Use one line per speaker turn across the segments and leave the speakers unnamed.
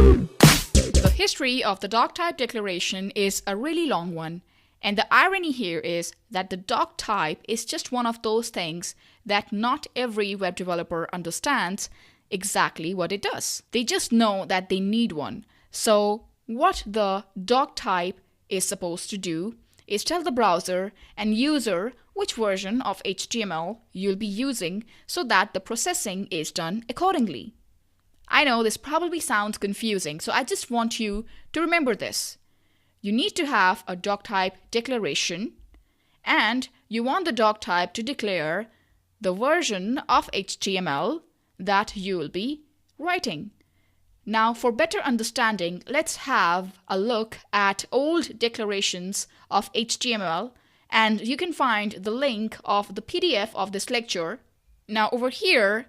The history of the doc type declaration is a really long one, and the irony here is that the doc type is just one of those things that not every web developer understands exactly what it does. They just know that they need one. So what the doc type is supposed to do is tell the browser and user which version of HTML you'll be using so that the processing is done accordingly. I know this probably sounds confusing, so I just want you to remember this. You need to have a doc type declaration, and you want the doc type to declare the version of HTML that you will be writing. Now, for better understanding, let's have a look at old declarations of HTML, and you can find the link of the PDF of this lecture. Now, over here,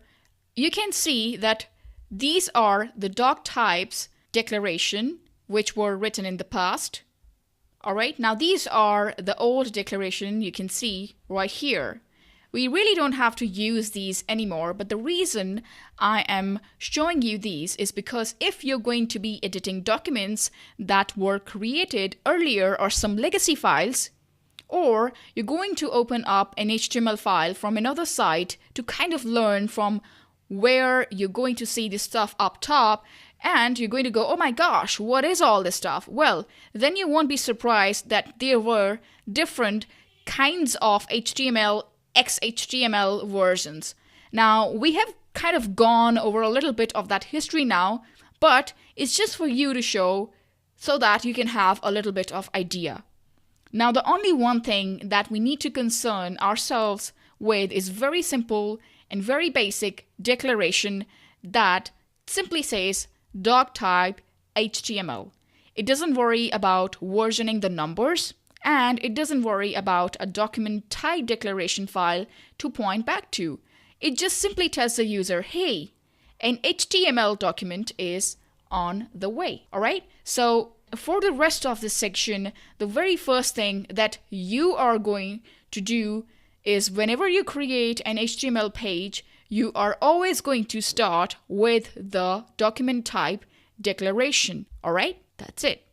you can see that these are the doc types declaration which were written in the past. Alright, now these are the old declaration you can see right here. We really don't have to use these anymore, but the reason I am showing you these is because if you're going to be editing documents that were created earlier or some legacy files, or you're going to open up an HTML file from another site to kind of learn from where you're going to see this stuff up top, and you're going to go, oh my gosh, what is all this stuff? Well, then you won't be surprised that there were different kinds of HTML, XHTML versions. Now, we have kind of gone over a little bit of that history now, but it's just for you to show so that you can have a little bit of idea. Now, the only one thing that we need to concern ourselves with is very simple and very basic declaration that simply says doc type HTML. It doesn't worry about versioning the numbers, and it doesn't worry about a document type declaration file to point back to. It just simply tells the user, hey, an HTML document is on the way. All right? So for the rest of this section, the very first thing that you are going to do is whenever you create an HTML page, you are always going to start with the document type declaration. All right? That's it.